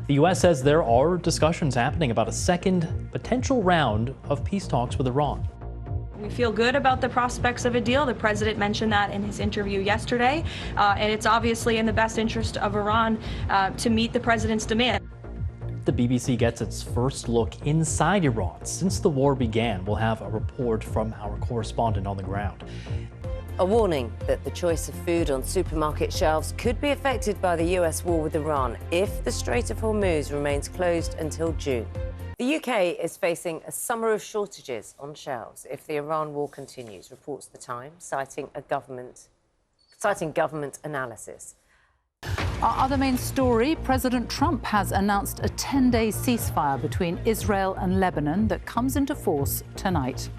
The U.S. says there are discussions happening about a second potential round of peace talks with Iran. We feel good about the prospects of a deal. The president mentioned that in his interview yesterday, and it's obviously in the best interest of Iran to meet the president's demand. The BBC gets its first look inside Iran since the war began. We'll have a report from our correspondent on the ground. A warning that the choice of food on supermarket shelves could be affected by the US war with Iran if the Strait of Hormuz remains closed until June. The UK is facing a summer of shortages on shelves if the Iran war continues, reports The Times, citing government analysis. Our other main story, President Trump has announced a 10-day ceasefire between Israel and Lebanon that comes into force tonight.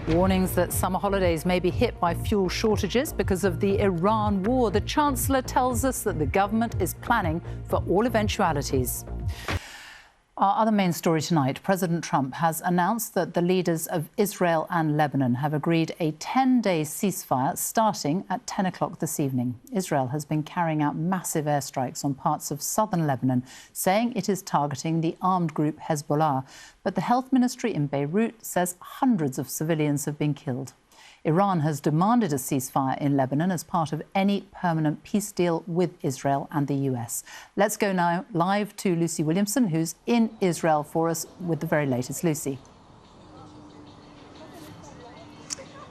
Warnings that summer holidays may be hit by fuel shortages because of the Iran war. The Chancellor tells us that the government is planning for all eventualities. Our other main story tonight, President Trump has announced that the leaders of Israel and Lebanon have agreed a 10-day ceasefire starting at 10 o'clock this evening. Israel has been carrying out massive airstrikes on parts of southern Lebanon, saying it is targeting the armed group Hezbollah. But the health ministry in Beirut says hundreds of civilians have been killed. Iran has demanded a ceasefire in Lebanon as part of any permanent peace deal with Israel and the US. Let's go now live to Lucy Williamson, who's in Israel for us with the very latest. Lucy.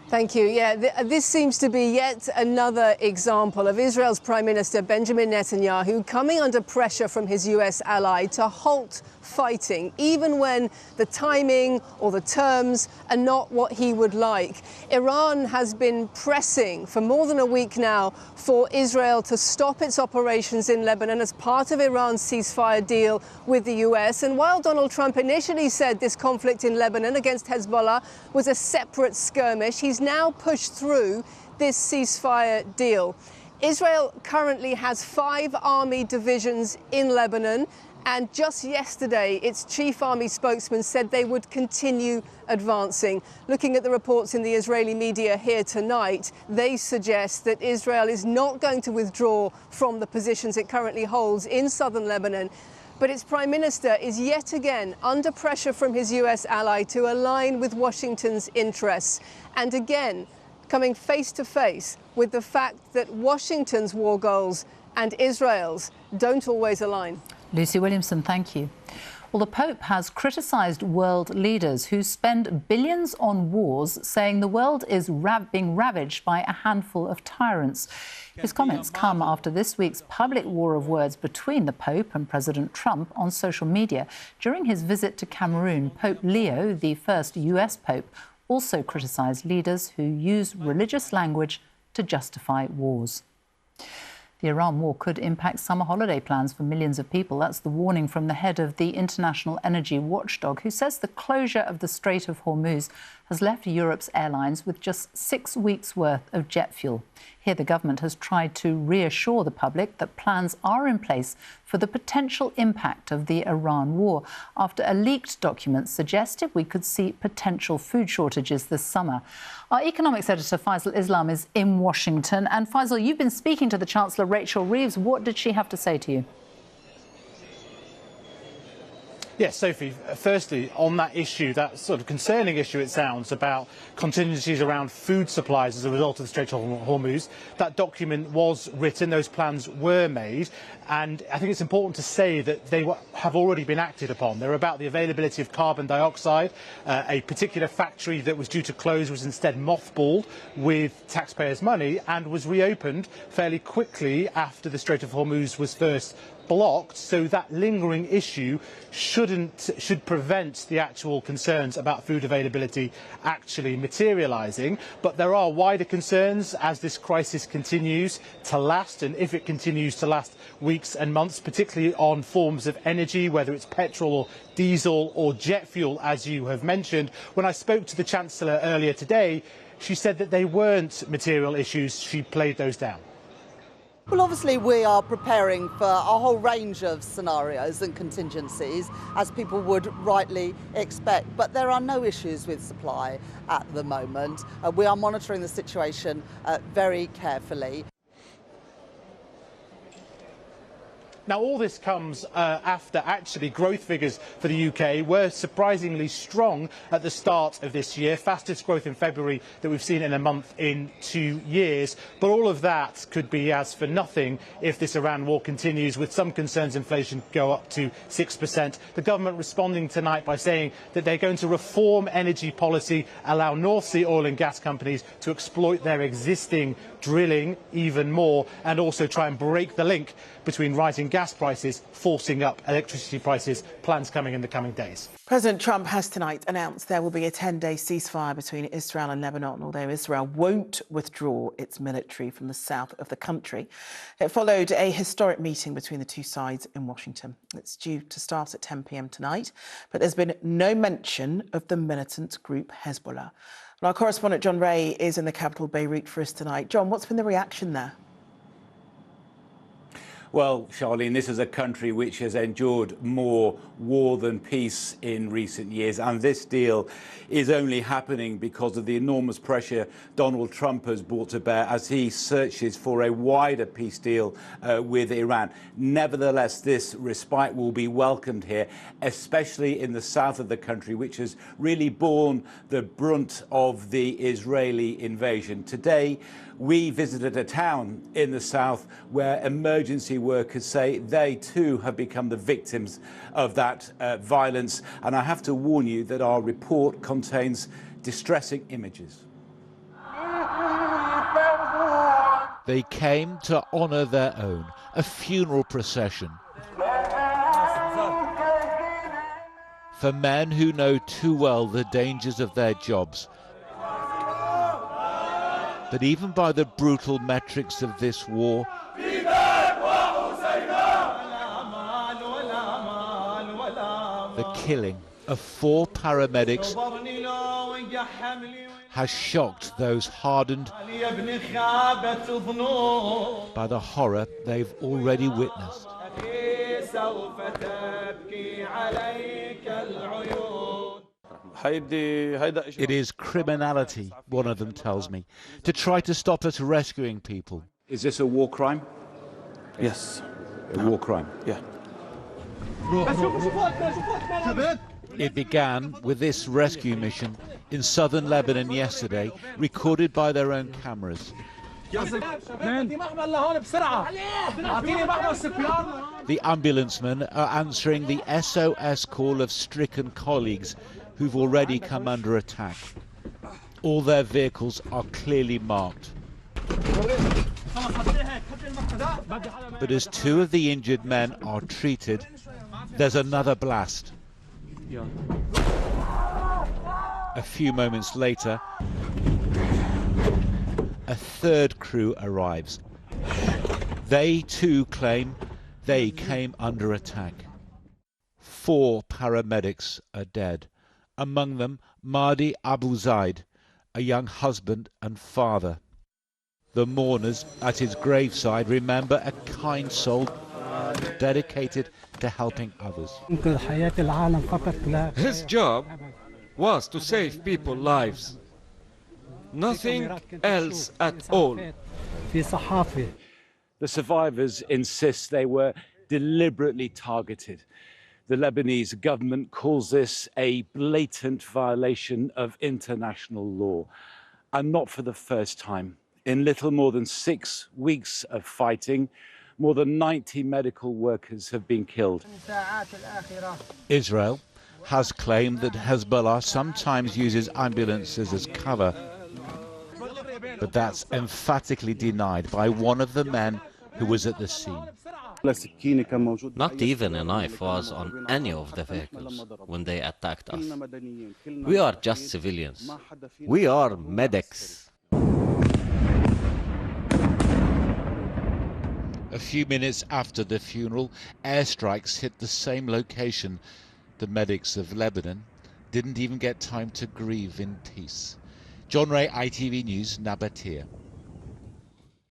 Thank you. Yeah, this seems to be yet another example of Israel's Prime Minister Benjamin Netanyahu coming under pressure from his US ally to halt fighting, even when the timing or the terms are not what he would like. Iran has been pressing for more than a week now for Israel to stop its operations in Lebanon as part of Iran's ceasefire deal with the US. And while Donald Trump initially said this conflict in Lebanon against Hezbollah was a separate skirmish, he's now pushed through this ceasefire deal. Israel currently has 5 army divisions in Lebanon, and just yesterday its chief army spokesman said they would continue advancing. Looking at the reports in the Israeli media here tonight, they suggest that Israel is not going to withdraw from the positions it currently holds in southern Lebanon. But its prime minister is yet again under pressure from his US ally to align with Washington's interests, and again coming face to face with the fact that Washington's war goals and Israel's don't always align. Lucy Williamson, thank you. Well, the Pope has criticised world leaders who spend billions on wars, saying the world is being ravaged by a handful of tyrants. His comments come after this week's public war of words between the Pope and President Trump on social media. During his visit to Cameroon, Pope Leo, the first US Pope, also criticised leaders who use religious language to justify wars. The Iran war could impact summer holiday plans for millions of people. That's the warning from the head of the International Energy Watchdog, who says the closure of the Strait of Hormuz has left Europe's airlines with just 6 weeks' worth of jet fuel. Here, the government has tried to reassure the public that plans are in place for the potential impact of the Iran war, after a leaked document suggested we could see potential food shortages this summer. Our economics editor, Faisal Islam, is in Washington. And Faisal, you've been speaking to the Chancellor, Rachel Reeves. What did she have to say to you? Yes, Sophie, firstly, on that issue, that sort of concerning issue, it sounds, about contingencies around food supplies as a result of the Strait of Hormuz, that document was written, those plans were made, and I think it's important to say that they have already been acted upon. They're about the availability of carbon dioxide. A particular factory that was due to close was instead mothballed with taxpayers' money and was reopened fairly quickly after the Strait of Hormuz was first blocked, so that lingering issue should prevent the actual concerns about food availability actually materialising. But there are wider concerns as this crisis continues to last, and if it continues to last weeks and months, particularly on forms of energy, whether it's petrol or diesel or jet fuel, as you have mentioned. When I spoke to the Chancellor earlier today, she said that they weren't material issues. She played those down. Well, obviously we are preparing for a whole range of scenarios and contingencies, as people would rightly expect, but there are no issues with supply at the moment. We are monitoring the situation very carefully. Now, all this comes after actually growth figures for the UK were surprisingly strong at the start of this year, fastest growth in February that we've seen in a month in 2 years. But all of that could be as for nothing if this Iran war continues, with some concerns inflation could go up to 6%. The government responding tonight by saying that they're going to reform energy policy, allow North Sea oil and gas companies to exploit their existing drilling even more, and also try and break the link between rising gas prices forcing up electricity prices. Plans coming in the coming days. President Trump has tonight announced there will be a 10-day ceasefire between Israel and Lebanon, although Israel won't withdraw its military from the south of the country. It followed a historic meeting between the two sides in Washington. It's due to start at 10 p.m. tonight, but there's been no mention of the militant group Hezbollah. And our correspondent John Ray is in the capital, Beirut, for us tonight. John, what's been the reaction there? Well, Charlene, this is a country which has endured more war than peace in recent years, and this deal is only happening because of the enormous pressure Donald Trump has brought to bear as he searches for a wider peace deal with Iran. Nevertheless, this respite will be welcomed here, especially in the south of the country, which has really borne the brunt of the Israeli invasion. Today, we visited a town in the south where emergency workers say they too have become the victims of that violence. And I have to warn you that our report contains distressing images. They came to honour their own, a funeral procession for men who know too well the dangers of their jobs. But even by the brutal metrics of this war, the killing of 4 paramedics has shocked those hardened by the horror they've already witnessed. It is criminality, one of them tells me, to try to stop us rescuing people. Is this a war crime? Yes. A war crime? Yeah. It began with this rescue mission in southern Lebanon yesterday, recorded by their own cameras. The ambulancemen are answering the SOS call of stricken colleagues who've already come under attack. All their vehicles are clearly marked. But as 2 of the injured men are treated, there's another blast. A few moments later, a 3rd crew arrives. They too claim they came under attack. 4 paramedics are dead. Among them, Mahdi Abu Zaid, a young husband and father. The mourners at his graveside remember a kind soul dedicated to helping others. His job was to save people's lives. Nothing else at all. The survivors insist they were deliberately targeted. The Lebanese government calls this a blatant violation of international law. And not for the first time. In little more than 6 weeks of fighting, more than 90 medical workers have been killed. Israel has claimed that Hezbollah sometimes uses ambulances as cover. But that's emphatically denied by one of the men who was at the scene. Not even a knife was on any of the vehicles when they attacked us. We are just civilians. We are medics. A few minutes after the funeral, airstrikes hit the same location. The medics of Lebanon didn't even get time to grieve in peace. John Ray, ITV News, Nabatea.